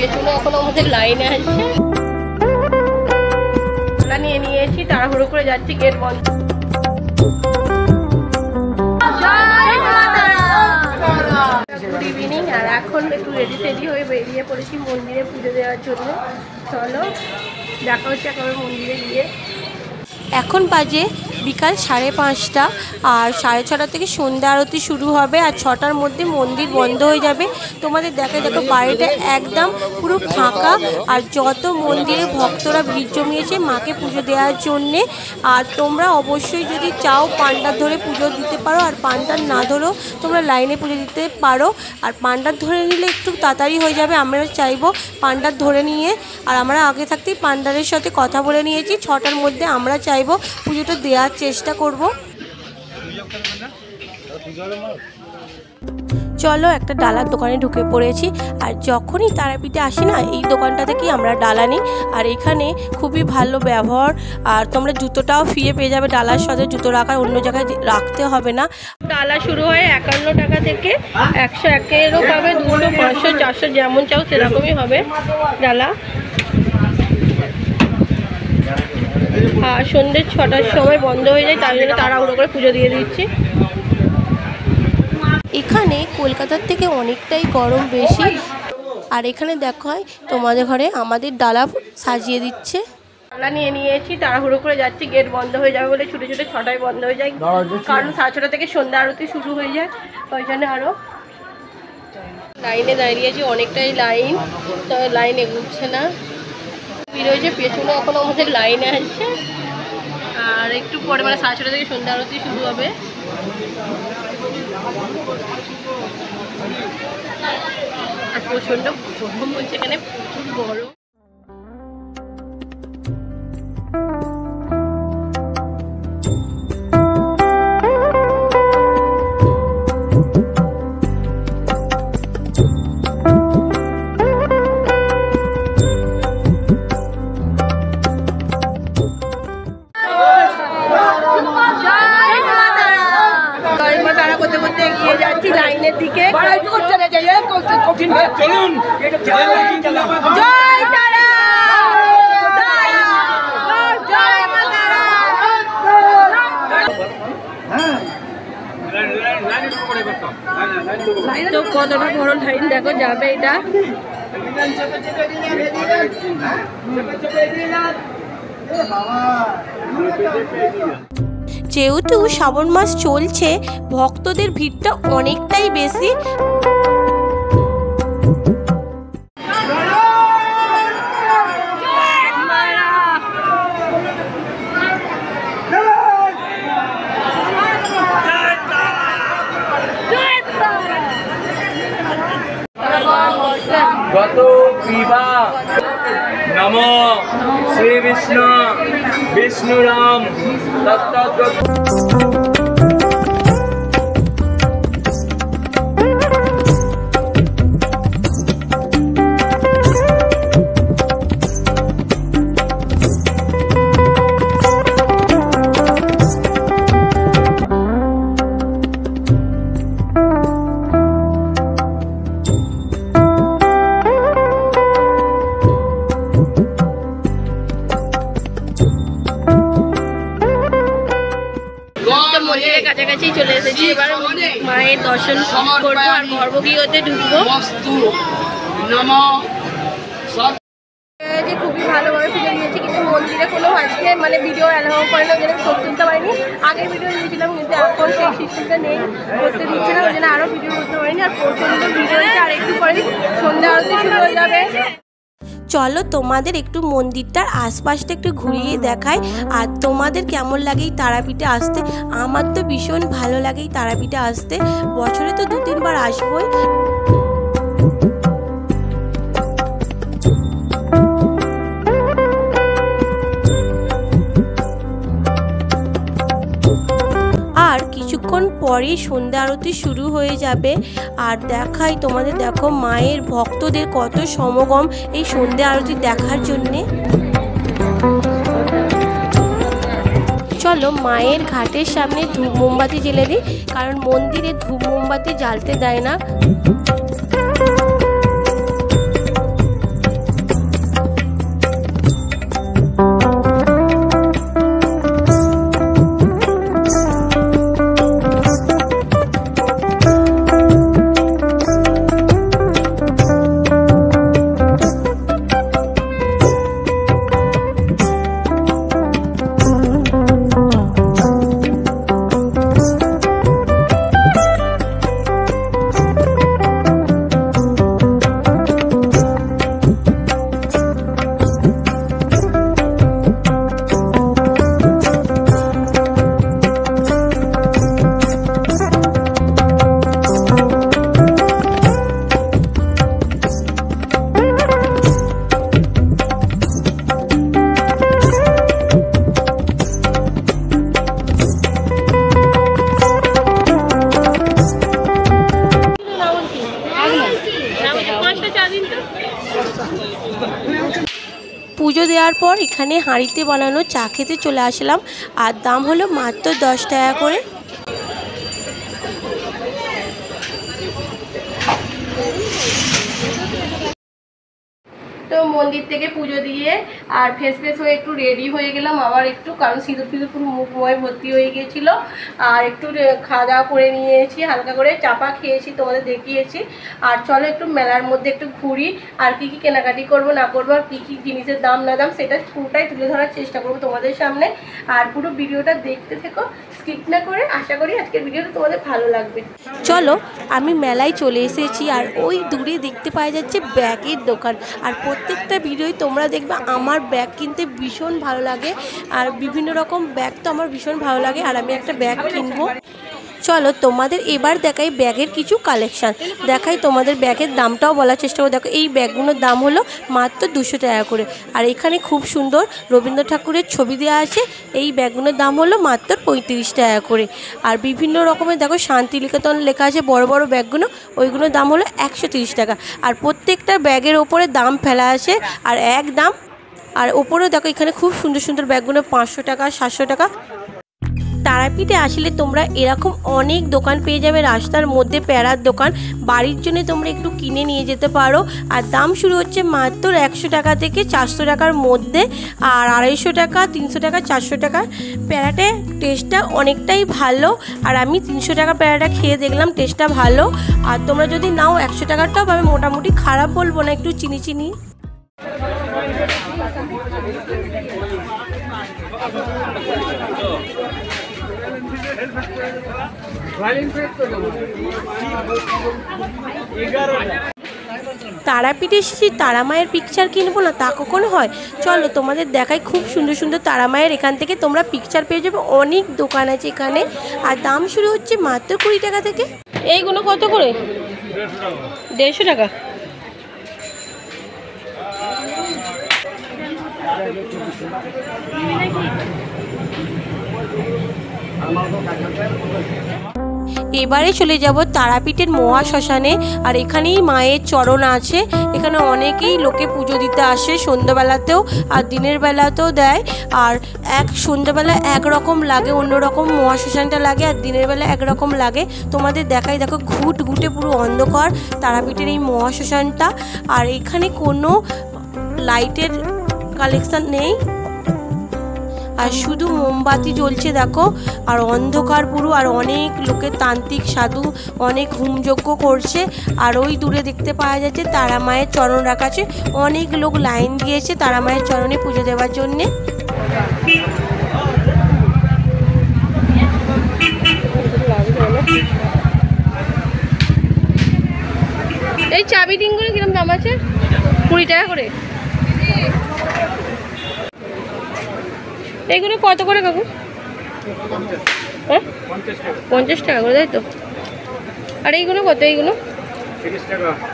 পেছনে এখন আমাদের লাইনে আছে। নিয়ে নিয়েছি, তাড়াহুড়ো করে যাচ্ছি, গেট বন্ধ। Good evening. আর এখন একটু রেডি হয়ে বেরিয়ে পড়েছি মন্দিরে পুজো দেওয়ার জন্য। চলো দেখা হচ্ছে একেবারে মন্দিরে গিয়ে। এখন বাজে বিকাল 5:30 আর 6:30 থেকে সন্ধ্যা আরতি শুরু হবে আর 6টার মধ্যে মন্দির বন্ধ হয়ে যাবে। তোমাদের দেখো বাইরেটা একদম পুরো ফাঁকা আর যত মন্দিরে ভক্তরা ভিড় জমিয়েছে মাকে পুজো দেওয়ার জন্যে। আর তোমরা অবশ্যই যদি চাও পান্ডার ধরে পুজো দিতে পারো, আর পান্ডার না ধরেও তোমরা লাইনে পুজো দিতে পারো। আর পান্ডার ধরে নিলে একটু তাড়াতাড়ি হয়ে যাবে। আমরা চাইবো পান্ডার ধরে নিয়ে, আর আমরা আগে থাকতেই পান্ডারের সাথে কথা বলে নিয়েছি। 6টার মধ্যে আমরা চাইবো পুজোটা দেওয়ার চেষ্টা করব। চলো একটা ডালার দোকানে ঢুকে পড়েছি। আর যখনই তারাপীঠে আসি না, এই দোকানটা থেকেই আমরা ডালা নিই। আর এখানে খুবই ভালো ব্যবহার, আর তোমরা জুতোটাও ফ্রিয়ে পেয়ে যাবে। ডালার সাথে জুতো রাখার অন্য জায়গায় রাখতে হবে না। ডালা শুরু হয় 51 টাকা থেকে, 101-এরও পাবে, 200, 500, 400 যেমন চাও সেরকমই হবে ডালা। আর সন্ধ্যে 6টার সময় বন্ধ হয়ে যায়, তার জন্য তাড়াহুড়ো করে পুজো দিয়ে দিচ্ছি। এখানে কলকাতার থেকে অনেকটাই গরম বেশি। আর এখানে দেখো তোমাদের ঘরে আমাদের ডালা সাজিয়ে দিচ্ছে। ডালা নিয়ে নিয়েছি, তাড়াহুড়ো করে যাচ্ছি, গেট বন্ধ হয়ে যাবে বলে ছুটে 6টায় বন্ধ হয়ে যায়, কারণ 6:30 থেকে সন্ধ্যা আরতি শুরু হয়ে যায়। ওই জন্য আরও লাইনে দাঁড়িয়েছি, অনেকটাই লাইন, তো লাইন এগুচ্ছে না, ভিড় হয়েছে। পেছনে এখন আমাদের লাইনে আছে। আর একটু পরে মানে 6:30 থেকে সন্ধ্যা আরতি শুরু হবে। আর প্রচণ্ড গরম হচ্ছে, এখানে প্রচুর গরম। করতে করতে এগিয়ে যাচ্ছি লাইনের দিকে। জয় তারা, জয় মা তারা। তো কতটা বড় লাইন দেখো, যাবে এটা। যেহেতু শ্রাবণ মাস চলছে, ভক্তদের ভিড়টা অনেকটাই বেশি। नमो श्री विष्णु विष्णुराम तत्त। মন্দিরের কাছাকাছি চলে এসেছি, এবার মায়ের দর্শন করবো আর গর্ভগৃহতে ঢুকবো। যে খুবই ভালোভাবে পুজো দিয়েছি, কিন্তু মন্দিরে কোনো আজকে মানে ভিডিও অ্যালাউ করে না, ওই জন্য করতে দিতে পারিনি। আগের ভিডিও দিয়েছিলাম কিন্তু এখন সেই সিস্টেমটা নেই, করতে দিচ্ছে না, ওই জন্য আরও ভিডিও করতে পারিনি। আর প্রচণ্ড ভিডিও হয়েছে, আর একটু পরে সন্ধ্যা আরতি শুরু হয়ে যাবে। চলো তোমাদের একটু মন্দিরটার আশপাশটা একটু ঘুরিয়ে দেখাই। আর তোমাদের কেমন লাগে এই তারাপীঠে আসতে? আমার তো ভীষণ ভালো লাগে এই তারাপীঠে আসতে, বছরে তো 2-3 বার আসবোই। আর কিছুক্ষণ পরেই সন্ধ্যা আরতি শুরু হয়ে যাবে। আর দেখাই তোমাদের, দেখো মায়ের ভক্তদের কত সমাগম এই সন্ধ্যা আরতি দেখার জন্যে। চলো মায়ের ঘাটের সামনে ধূপ মোমবাতি জ্বেলে দিই, কারণ মন্দিরে ধূপ মোমবাতি জ্বালতে দেয় না। দেওয়ার পর এখানে হাঁড়িতে বানানো চা খেতে চলে আসলাম। আর দাম হলো মাত্র 10 টাকা করে। তো মন্দির থেকে পুজো দিয়ে আর ফ্রেশ হয়ে একটু রেডি হয়ে গেলাম আবার একটু, কারণ সিঁদুর পুরো মুখময় ভর্তি হয়ে গিয়েছিলো। আর একটু খাওয়া দাওয়া করে নিয়েছি, হালকা করে চাপা খেয়েছি, তোমাদের দেখিয়েছি। আর চলো একটু মেলার মধ্যে একটু ঘুরি, আর কি কি কেনাকাটি করবো না করবো, আর কী কী জিনিসের দাম না দাম সেটা পুরোটাই তুলে ধরার চেষ্টা করবো তোমাদের সামনে। আর পুরো ভিডিওটা দেখতে থেকো, স্কিপ না করে। আশা করি আজকের ভিডিওটা তোমাদের ভালো লাগবে। চলো, আমি মেলায় চলে এসেছি, আর ওই দূরে দেখতে পাওয়া যাচ্ছে ব্যাগের দোকান। আর প্রত্যেকটা ভিডিওই তোমরা দেখবে আমার ব্যাগ কিনতে ভীষণ ভালো লাগে, আর বিভিন্ন রকম ব্যাগ তো আমার ভীষণ ভালো লাগে, আর আমি একটা ব্যাগ কিনবো। চলো তোমাদের এবার দেখাই ব্যাগের কিছু কালেকশান, দেখাই তোমাদের ব্যাগের দামটাও বলার চেষ্টা করো। দেখো এই ব্যাগগুলোর দাম হলো মাত্র 200 টাকা করে। আর এখানে খুব সুন্দর রবীন্দ্র ঠাকুরের ছবি দেওয়া আছে, এই ব্যাগগুলোর দাম হলো মাত্র 35 টাকা করে। আর বিভিন্ন রকমের দেখো শান্তিনিকেতন লেখা আছে বড় বড় ব্যাগগুলো, ওইগুলোর দাম হলো 130 টাকা। আর প্রত্যেকটা ব্যাগের ওপরে দাম ফেলা আছে, আর এক দাম। আর ওপরেও দেখো এখানে খুব সুন্দর সুন্দর ব্যাগগুলো 500 টাকা, 700 টাকা। তারাপীঠে আসলে তোমরা এরকম অনেক দোকান পেয়ে যাবে রাস্তার মধ্যে, প্যারার দোকান, বাড়ির জন্য তোমরা একটু কিনে নিয়ে যেতে পারো। আর দাম শুরু হচ্ছে মাত্র 100 টাকা থেকে 400 টাকার মধ্যে, আর 250 টাকা, 300 টাকা, 400 টাকা। প্যারাটে টেস্টটা অনেকটাই ভালো, আর আমি 300 টাকা প্যারাটা খেয়ে দেখলাম, টেস্টটা ভালো। আর তোমরা যদি নাও 100 টাকারটাও পাবে, মোটামুটি খারাপ বলবো না, একটু চিনি চিনি। তারাপীঠে এসেছি, তারা মায়ের পিকচার কিনবো না তা কখনো হয়। চলো তোমাদের দেখাই, খুব সুন্দর সুন্দর তারা মায়ের এখান থেকে তোমরা পিকচার পেয়ে যাবে। অনেক দোকান আছে এখানে, আর দাম শুরু হচ্ছে মাত্র 20 টাকা থেকে। এইগুলো কত করে? 150 টাকা। এবারে চলে যাব তারাপীঠের মহাশ্মশানে, আর এখানেই মায়ের চরণ আছে। এখানে অনেকেই লোকে পুজো দিতে আসে, সন্ধ্যাবেলাতেও আর দিনের বেলাতেও দেয়। আর সন্ধ্যাবেলা একরকম লাগে, অন্যরকম মহাশ্মশানটা লাগে, আর দিনের বেলা একরকম লাগে। তোমাদের দেখাই, দেখো ঘুট ঘুটে পুরো অন্ধকার তারাপীঠের এই মহাশ্মশানটা। আর এখানে কোনো লাইটের কালেকশন নেই, আর শুধু মোমবাতি জ্বলছে দেখো, আর অন্ধকার পুরো। আর অনেক লোকের তান্ত্রিক সাধু অনেক হোমযজ্ঞ করছে। আর ওই দূরে দেখতে পাওয়া যাচ্ছে তারা মায়ের চরণ রাখা আছে, অনেক লোক লাইন দিয়েছে তারা মায়ের চরণে পুজো দেওয়ার জন্যে। এই চাবি টিংগুলো কিরকম দাম আছে? 20 টাকা করে। এইগুলো কত করে কাকু? 50 টাকা করে, তাই তো? আর এইগুলো কত? এইগুলো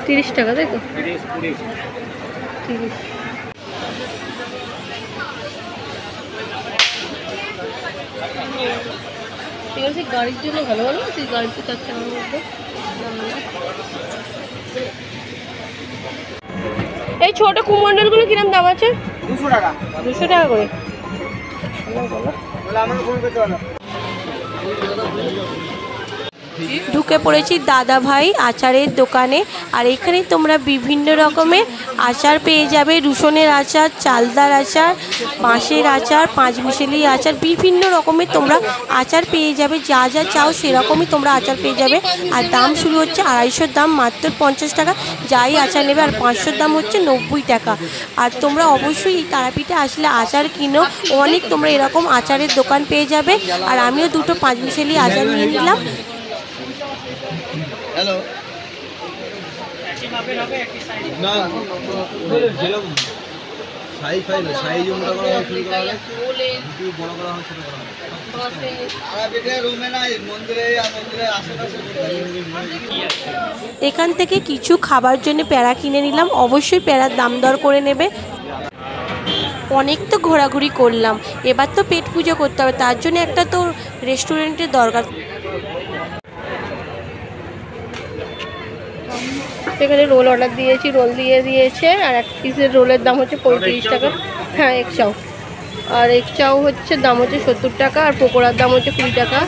30 টাকা, তাই তো? 30। ঠিক আছে, গাড়ির জন্য ভালো ভালো, সেই গাড়িতে 4 টাকার মধ্যে। এই ছোট কুমন্ডলগুলো কিরকম দাম আছে? 200 টাকা। 200 টাকা করে। ঢুকে পড়েছি দাদা ভাই আচারের দোকানে। আর এখানে তোমরা বিভিন্ন রকমের আচার পেয়ে যাবে, রসুনের আচার, চালদার আচার, বাঁশের আচার, পাঁচমিশালি আচার, বিভিন্ন রকমের তোমরা আচার পেয়ে যাবে। যা যা চাও সেরকমই তোমরা আচার পেয়ে যাবে। আর দাম শুরু হচ্ছে 250 দাম মাত্র 50 টাকা যাই আচার নেবে, আর 500 দাম হচ্ছে 90 টাকা। আর তোমরা অবশ্যই এই তারাপীঠে আসলে আচার কিনো, অনেক তোমরা এরকম আচারের দোকান পেয়ে যাবে। আর আমিও দুটো পাঁচমিশালি আচার নিয়ে নিলাম। হ্যালো না যেরকম সাইজ ফাইজ সাইজ মোটা করা হয়, শুরু করা হয়, একটু বড় করা হয়, ছোট করা হয়। এখান থেকে কিছু খাবার জন্য প্যারা কিনে নিলাম, অবশ্যই প্যারার দাম দর করে নেবে। অনেক তো ঘোরাঘুরি করলাম, এবার তো পেট পুজো করতে হবে, তার জন্য একটা তো রেস্টুরেন্টের দরকার। এখানে রোল অর্ডার দিয়েছি, রোল দিয়ে দিয়েছে। আর এক পিসের রোলের দাম হচ্ছে 35 টাকা। হ্যাঁ, এক চাও। আর এক চাও হচ্ছে দাম হচ্ছে 70 টাকা। আর পকোড়ার দাম হচ্ছে 20 টাকা।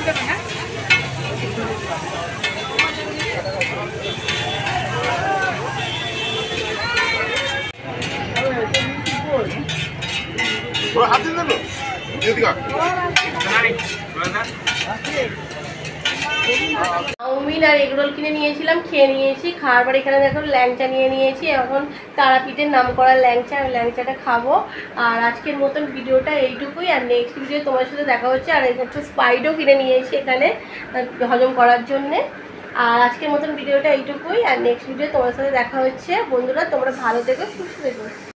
চাউমিন আর এগরোল কিনে নিয়েছিলাম, খেয়ে নিয়েছি। খাওয়ার পর এখানে দেখো ল্যাংচা নিয়ে নিয়েছি। এখন তারাপীঠের নাম করা ল্যাংচা, ল্যাংচাটা খাবো। আর আজকের মতন ভিডিওটা এইটুকুই। আর নেক্সট ভিডিও তোমার সাথে দেখা হচ্ছে। আর একটু স্পাইডও কিনে নিয়েছি এখানে হজম করার জন্যে। আর আজকের মতন ভিডিওটা এইটুকুই। আর নেক্সট ভিডিও তোমার সাথে দেখা হচ্ছে। বন্ধুরা, তোমরা ভালো থেকো, সুস্থ থেকো।